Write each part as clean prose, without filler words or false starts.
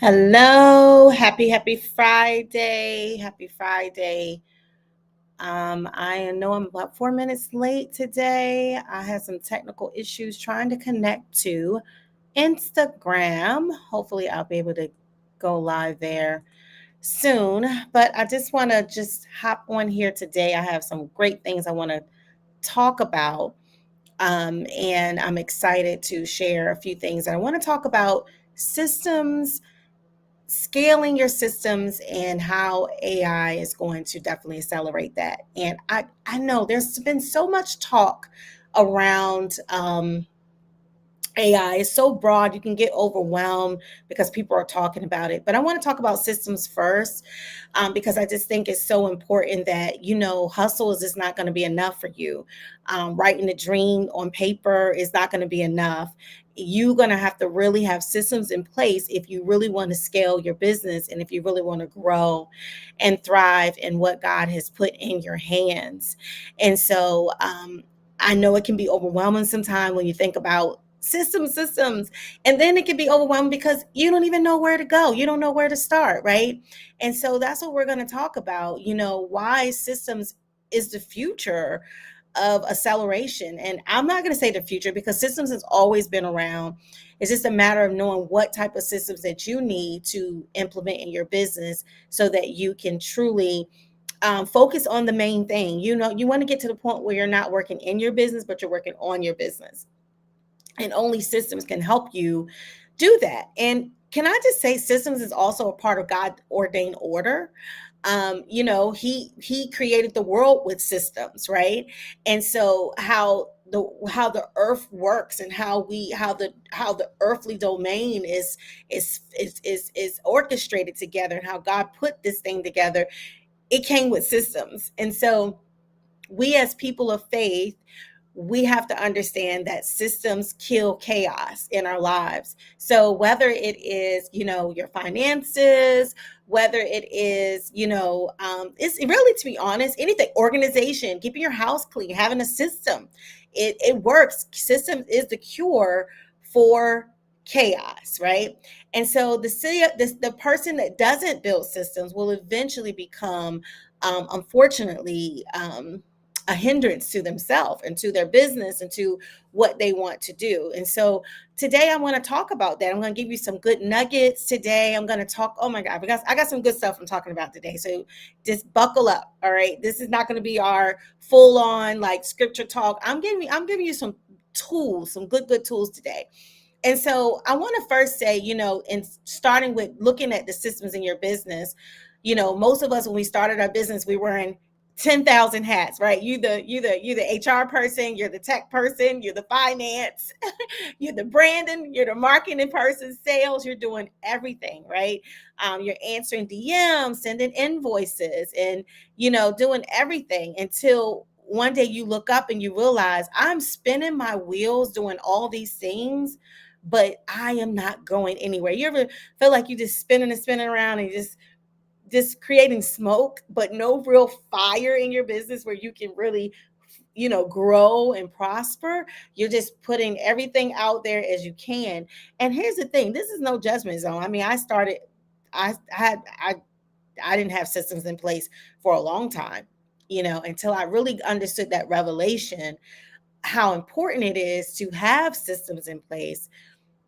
Hello, happy Friday. Happy Friday. I know I'm about 4 minutes late today. I had some technical issues trying to connect to Instagram. Hopefully, I'll be able to go live there soon. But I just want to just hop on here today. I have some great things I want to talk about. And I'm excited to share a few things. I want to talk about systems, scaling your systems, and how AI is going to definitely accelerate that. And I know there's been so much talk around AI. It's so broad, you can get overwhelmed because people are talking about it. But I want to talk about systems first, because I just think it's so important that, hustle is just not going to be enough for you. Writing a dream on paper is not going to be enough. You're going to have to really have systems in place if you really want to scale your business and if you really want to grow and thrive in what God has put in your hands. And so, I know it can be overwhelming sometimes when you think about systems, and then it can be overwhelming because you don't even know where to go. You don't know where to start, right? And so that's what we're going to talk about, why systems is the future of acceleration. And I'm not going to say the future because systems has always been around. It's just a matter of knowing what type of systems that you need to implement in your business so that you can truly focus on the main thing. You want to get to the point where you're not working in your business, but you're working on your business. And only systems can help you do that. And can I just say, systems is also a part of God ordained order. He created the world with systems, right? And so how the earth works and how the earthly domain is orchestrated together, and how God put this thing together, it came with systems. And so we as people of faith, we have to understand that systems kill chaos in our lives. So whether it is, your finances, whether it is, it's really, to be honest, anything, organization, keeping your house clean, having a system, it works. Systems is the cure for chaos, right? And so the person that doesn't build systems will eventually become, unfortunately, a hindrance to themselves and to their business and to what they want to do. And so today I want to talk about that. I'm going to give you some good nuggets today. I'm going to talk, oh my God, because I got some good stuff I'm talking about today. So just buckle up. All right. This is not going to be our full on like scripture talk. I'm giving you some tools, some good tools today. And so I want to first say, in starting with looking at the systems in your business, most of us, when we started our business, we were in 10,000 hats, right? You the HR person, you're the tech person, you're the finance, you're the branding, you're the marketing person, sales, you're doing everything, right? You're answering DMs, sending invoices, and, doing everything until one day you look up and you realize I'm spinning my wheels doing all these things, but I am not going anywhere. You ever feel like you just spinning and spinning around and just creating smoke, but no real fire in your business where you can really, grow and prosper? You're just putting everything out there as you can. And here's the thing, this is no judgment zone. I mean, I didn't have systems in place for a long time, until I really understood that revelation, how important it is to have systems in place.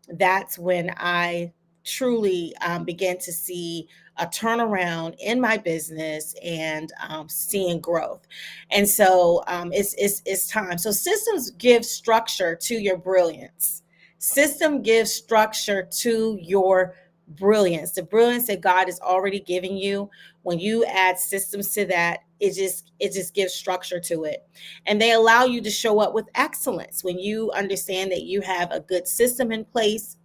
That's when I truly began to see a turnaround in my business and seeing growth. And so it's time. So systems give structure to your brilliance. System gives structure to your brilliance, the brilliance that God is already giving you. When you add systems to that, it just gives structure to it, and they allow you to show up with excellence. When you understand that you have a good system in place,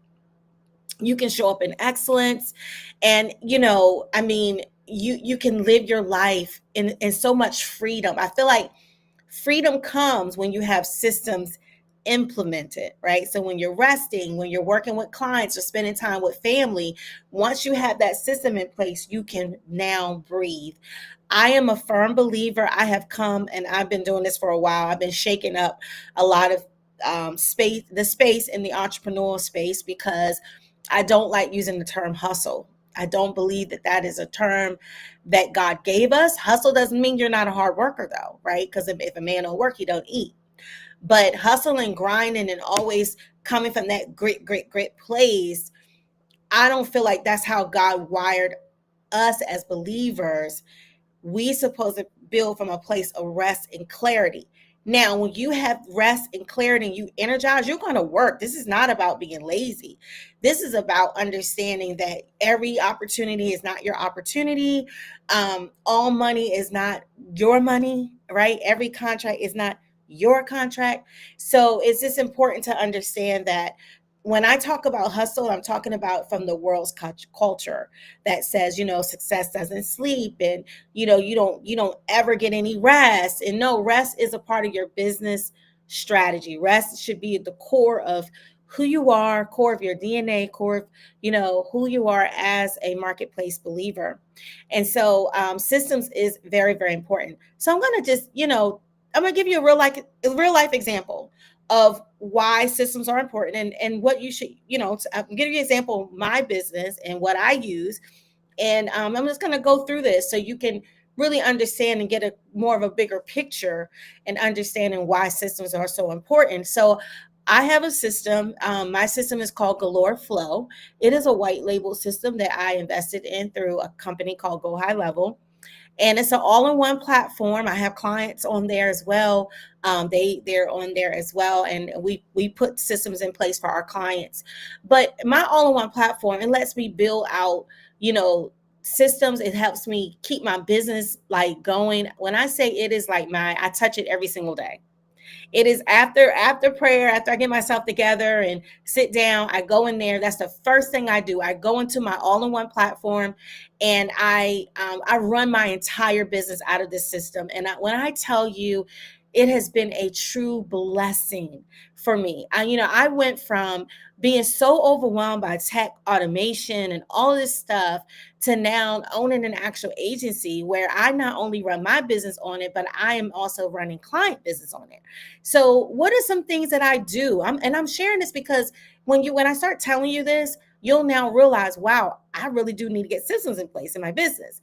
you can show up in excellence. And I mean, you can live your life in so much freedom. I feel like freedom comes when you have systems implemented, right? So when you're resting, when you're working with clients or spending time with family, once you have that system in place, you can now breathe. I am a firm believer. I have come, and I've been doing this for a while. I've been shaking up a lot of the space in the entrepreneurial space, because I don't like using the term hustle. I don't believe that that is a term that God gave us. Hustle doesn't mean you're not a hard worker, though, right? Because if a man don't work, he don't eat. But hustling, grinding, and always coming from that grit place, I don't feel like that's how God wired us as believers. We supposed to build from a place of rest and clarity. Now, when you have rest and clarity and you energize, you're going to work. This is not about being lazy. This is about understanding that every opportunity is not your opportunity. All money is not your money, right? Every contract is not your contract. So it's just important to understand that when I talk about hustle, I'm talking about from the world's culture that says, success doesn't sleep, and you don't ever get any rest. And no, rest is a part of your business strategy. Rest should be at the core of who you are, core of your DNA, core of who you are as a marketplace believer. And so systems is very, very important. So I'm going to just I'm going to give you a real life example of why systems are important, and what you should, I'm giving you an example of my business and what I use. And I'm just going to go through this so you can really understand and get a more of a bigger picture and understanding why systems are so important. So I have a system. My system is called Galore Flow. It is a white label system that I invested in through a company called Go High Level, and it's an all-in-one platform. I have clients on there as well. They're on there as well, and we put systems in place for our clients. But my all-in-one platform, it lets me build out, you know, systems. It helps me keep my business like going. When I say it is like I touch it every single day. It is after prayer, after I get myself together and sit down, I go in there. That's the first thing I do. I go into my all-in-one platform, and I run my entire business out of this system. And when I tell you, it has been a true blessing for me. I went from being so overwhelmed by tech automation and all this stuff to now owning an actual agency where I not only run my business on it, but I am also running client business on it. So, what are some things that I do? I'm sharing this because when I start telling you this, you'll now realize, wow, I really do need to get systems in place in my business.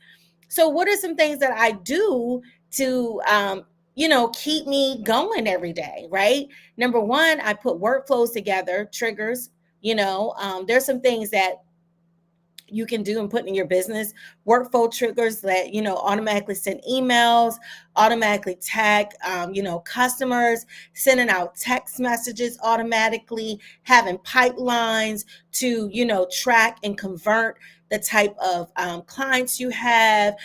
So, what are some things that I do to keep me going every day, right? Number one, I put workflows together, triggers. There's some things that you can do and put in your business workflow triggers that automatically send emails, automatically tag customers, sending out text messages automatically, having pipelines to track and convert the type of clients you have.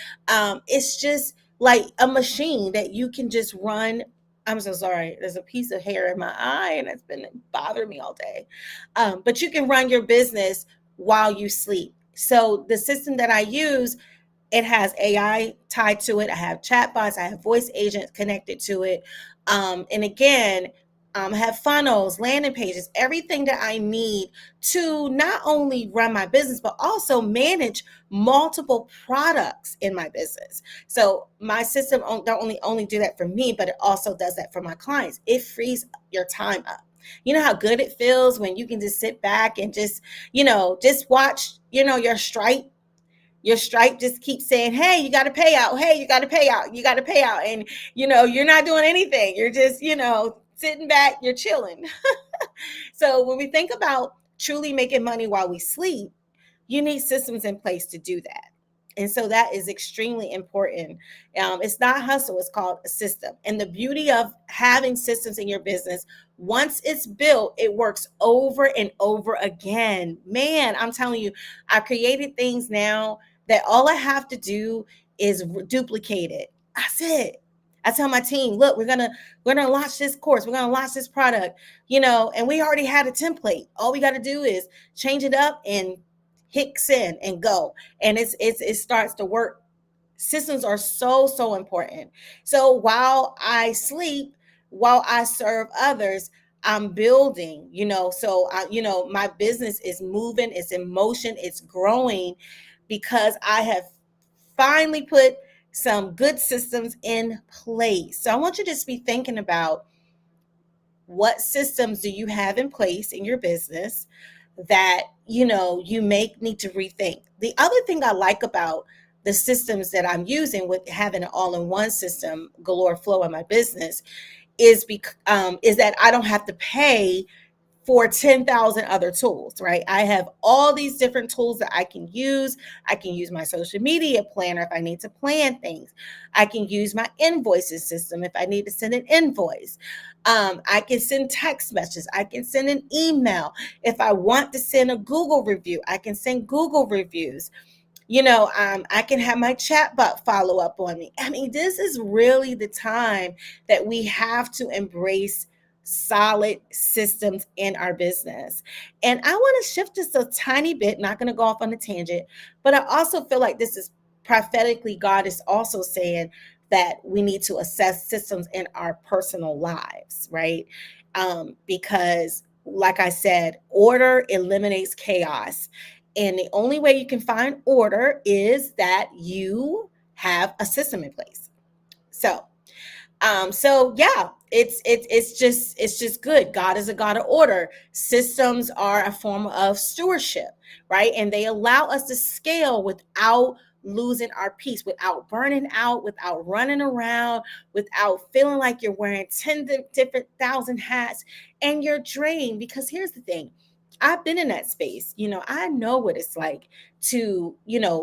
It's just like a machine that you can just run. I'm so sorry, there's a piece of hair in my eye and it's been bothering me all day. But you can run your business while you sleep. So the system that I use, it has AI tied to it. I have chatbots. I have voice agents connected to it. And again, I have funnels, landing pages, everything that I need to not only run my business, but also manage multiple products in my business. So my system don't only do that for me, but it also does that for my clients. It frees your time up. You know how good it feels when you can just sit back and just watch, your stripe just keeps saying, hey, you got to pay out. Hey, you got to pay out. You got to pay out. And, you're not doing anything. You're just, sitting back, you're chilling. So when we think about truly making money while we sleep, you need systems in place to do that. And so that is extremely important. It's not hustle, it's called a system. And the beauty of having systems in your business, once it's built, it works over and over again. Man, I'm telling you, I've created things now that all I have to do is duplicate it. That's it. I tell my team, look, we're gonna launch this course, we're gonna launch this product, and we already had a template. All we got to do is change it up and hit send and go, and it starts to work. Systems are so important. So while I sleep, while I serve others, I'm building. So my business is moving, it's in motion, it's growing because I have finally put some good systems in place. So I want you to just be thinking about, what systems do you have in place in your business that you may need to rethink. The other thing I like about the systems that I'm using with having an all-in-one system, Galore Flow in my business, is that I don't have to pay for 10,000 other tools, right? I have all these different tools that I can use. I can use my social media planner if I need to plan things. I can use my invoices system if I need to send an invoice. I can send text messages. I can send an email. If I want to send a Google review, I can send Google reviews. I can have my chatbot follow up on me. I mean, this is really the time that we have to embrace solid systems in our business. And I want to shift just a tiny bit, not going to go off on a tangent, but I also feel like this is prophetically, God is also saying that we need to assess systems in our personal lives, right? Because, like I said, order eliminates chaos. And the only way you can find order is that you have a system in place. So yeah, it's just good. God is a God of order. Systems are a form of stewardship, right? And they allow us to scale without losing our peace, without burning out, without running around, without feeling like you're wearing 10 different thousand hats and you're drained. Because here's the thing, I've been in that space. I know what it's like to,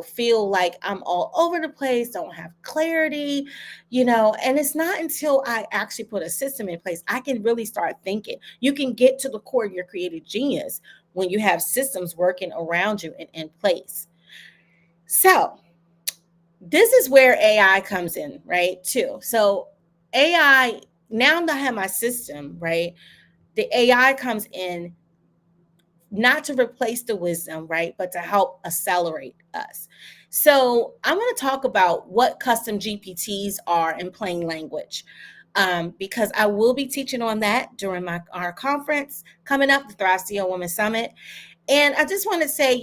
feel like I'm all over the place, don't have clarity, and it's not until I actually put a system in place I can really start thinking. You can get to the core of your creative genius when you have systems working around you and in place. So this is where AI comes in, right? Too. So AI, now that I have my system, right? The AI comes in not to replace the wisdom, right? But to help accelerate us. So I'm going to talk about what custom GPTs are in plain language. Because I will be teaching on that during our conference coming up, the Thrive CEO Women Summit. And I just want to say,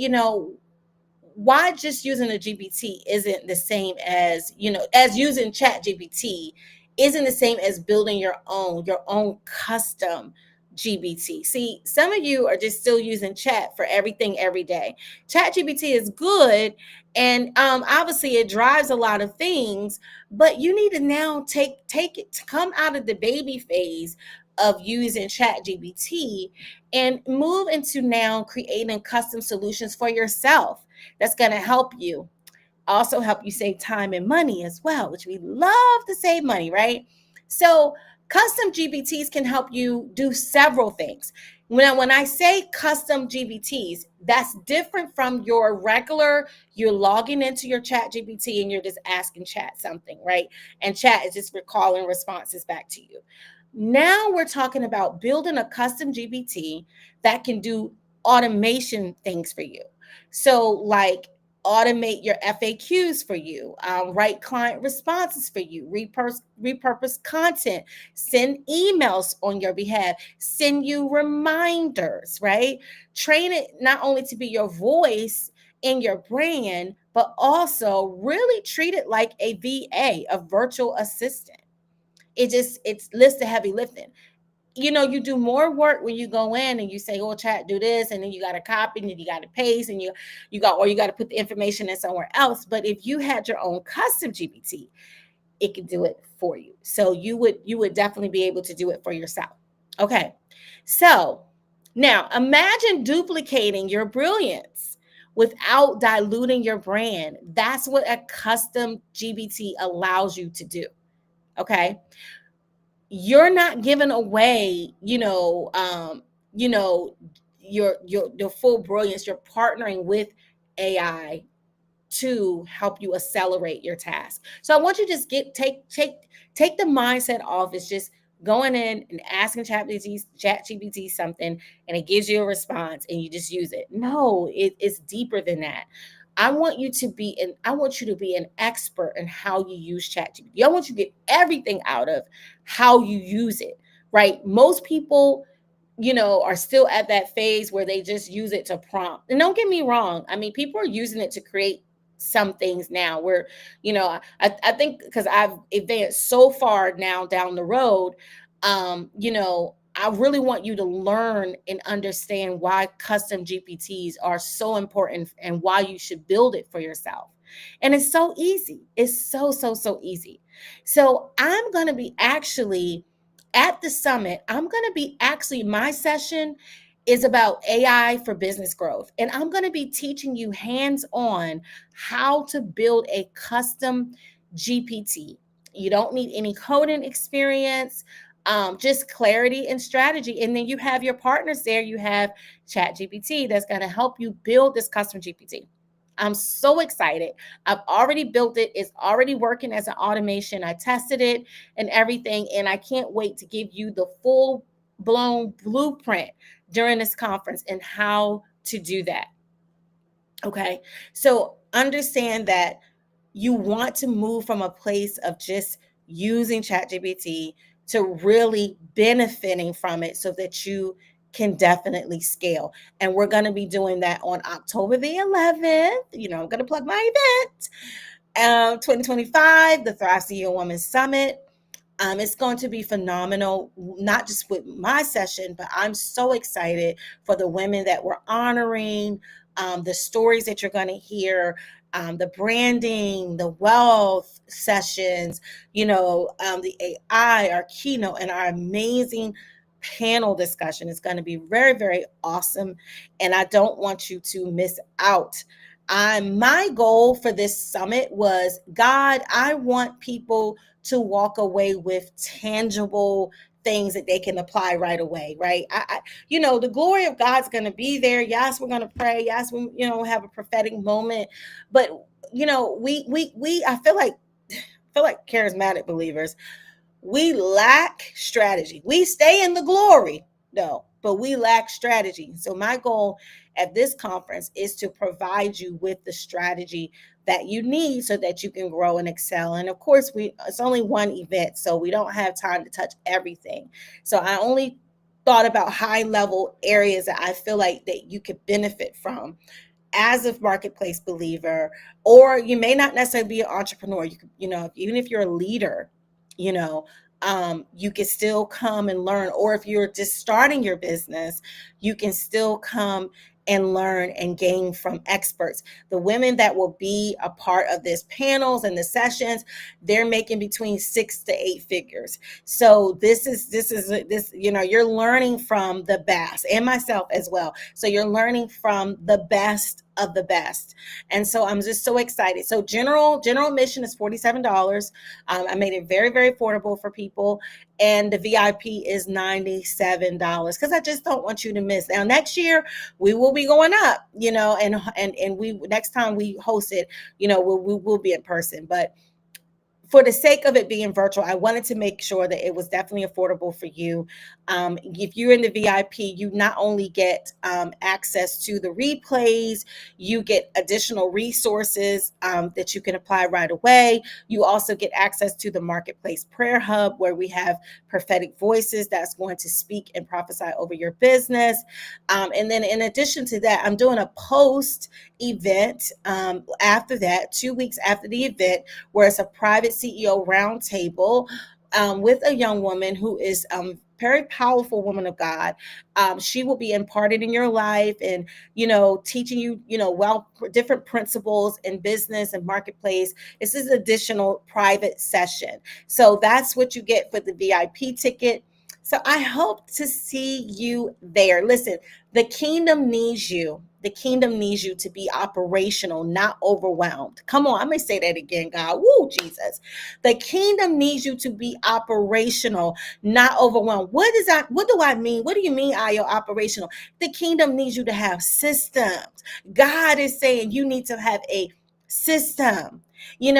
why just using a GPT isn't the same as, as using Chat GPT isn't the same as building your own custom GPT. See, some of you are just still using chat for everything every day. Chat GPT is good, and obviously it drives a lot of things, but you need to now take it to come out of the baby phase of using Chat GPT and move into now creating custom solutions for yourself that's going to help you. Also help you save time and money as well, which we love to save money, right? So custom GPTs can help you do several things. When I say custom GPTs, that's different from your regular, you're logging into your Chat GPT and you're just asking chat something, right? And chat is just recalling responses back to you. Now we're talking about building a custom GPT that can do automation things for you. So, like, automate your FAQs for you, write client responses for you, repurpose content, send emails on your behalf, send you reminders, right? Train it not only to be your voice in your brand, but also really treat it like a VA, a virtual assistant. It's list the heavy lifting. You do more work when you go in and you say, "Oh, chat, do this," and then you got to copy and then you got to paste and you got to put the information in somewhere else. But if you had your own custom GPT, it could do it for you. So you would definitely be able to do it for yourself. Okay, so now imagine duplicating your brilliance without diluting your brand. That's what a custom GPT allows you to do. Okay, you're not giving away, your full brilliance. You're partnering with AI to help you accelerate your task. So I want you to just take the mindset off. It's just going in and asking ChatGPT something, and it gives you a response, and you just use it. No, it's deeper than that. I want you to be an expert in how you use ChatGPT. I want you to get everything out of how you use it. Right? Most people are still at that phase where they just use it to prompt. And don't get me wrong. I mean, people are using it to create some things now where, I think because I've advanced so far now down the road, I really want you to learn and understand why custom GPTs are so important and why you should build it for yourself. And it's so easy. It's so easy. So I'm going to be actually at the summit. I'm going to be actually, my session is about AI for business growth. And I'm going to be teaching you hands on how to build a custom GPT. You don't need any coding experience, just clarity and strategy. And then you have your partners there. You have Chat GPT that's going to help you build this custom GPT. I'm so excited. I've already built it. It's already working as an automation. I tested it and everything. And I can't wait to give you the full blown blueprint during this conference and how to do that. Okay. So understand that you want to move from a place of just using ChatGPT to really benefiting from it so that you can definitely scale. And we're going to be doing that on October the 11th. I'm going to plug my event, 2025, the Thrive CEO Woman Summit. It's going to be phenomenal, not just with my session, but I'm so excited for the women that we're honoring, the stories that you're going to hear, the branding, the wealth sessions, the AI, our keynote, and our amazing panel discussion is going to be very, very awesome. And I don't want you to miss out. My goal for this summit was, God, I want people to walk away with tangible things that they can apply right away, right? The glory of God's going to be there. Yes, we're going to pray. Yes, we, have a prophetic moment, but I feel like charismatic believers, we lack strategy. We stay in the glory, no, but we lack strategy. So my goal at this conference is to provide you with the strategy that you need so that you can grow and excel. And of course, it's only one event, so we don't have time to touch everything. So I only thought about high level areas that I feel like that you could benefit from as a marketplace believer, or you may not necessarily be an entrepreneur. Even if you're a leader, you know, you can still come and learn. Or if you're just starting your business, you can still come and learn and gain from experts. The women that will be a part of this panels and the sessions, they're making between 6 to 8 figures. So you're learning from the best, and myself as well. So you're learning from the best of the best. And so I'm just so excited. So general admission is $47. I made it very, very affordable for people. And the VIP is $97 because I just don't want you to miss. Now, next year we will be going up, and we next time we host it, we'll be in person. But for the sake of it being virtual, I wanted to make sure that it was definitely affordable for you. If you're in the VIP, you not only get access to the replays, you get additional resources that you can apply right away. You also get access to the Marketplace Prayer Hub, where we have prophetic voices that's going to speak and prophesy over your business. And then in addition to that, I'm doing a post event after that, 2 weeks after the event, where it's a private CEO roundtable with a young woman who is very powerful woman of God. She will be imparted in your life and, teaching you, different principles in business and marketplace. This is additional private session. So that's what you get for the VIP ticket. So I hope to see you there. Listen, the kingdom needs you. The kingdom needs you to be operational, not overwhelmed. Come on, I'm going to say that again, God. Woo, Jesus. The kingdom needs you to be operational, not overwhelmed. What is that? What do I mean? What do you mean, Ayo, operational? The kingdom needs you to have systems. God is saying you need to have a system. You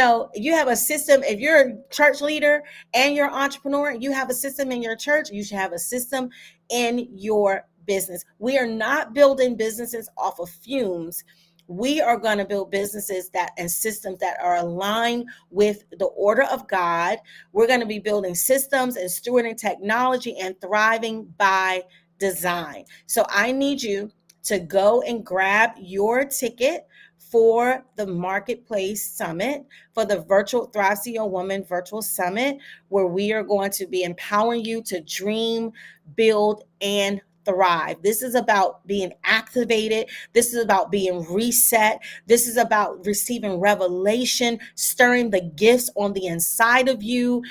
have a system. If you're a church leader and you're an entrepreneur, you have a system in your church. You should have a system in your business. We are not building businesses off of fumes. We are going to build businesses and systems that are aligned with the order of God. We're going to be building systems and stewarding technology and thriving by design. So I need you to go and grab your ticket for the Marketplace Summit, for the virtual Thrive CEO Woman Virtual Summit, where we are going to be empowering you to dream, build, and thrive. This is about being activated. This is about being reset. This is about receiving revelation, stirring the gifts on the inside of you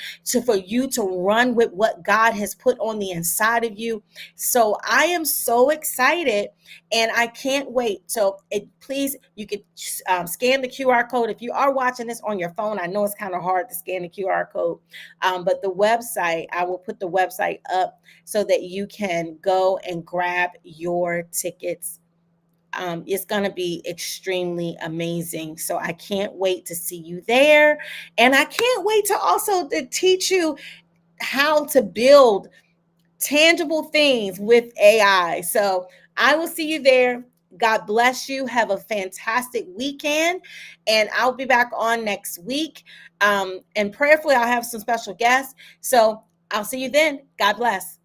for you to run with what God has put on the inside of you. So I am so excited and I can't wait. So please, you could scan the QR code. If you are watching this on your phone, I know it's kind of hard to scan the QR code, but the website, I will put the website up so that you can go and grab your tickets. It's going to be extremely amazing. So I can't wait to see you there. And I can't wait to also to teach you how to build tangible things with AI. So I will see you there. God bless you. Have a fantastic weekend. And I'll be back on next week. And prayerfully, I'll have some special guests. So I'll see you then. God bless.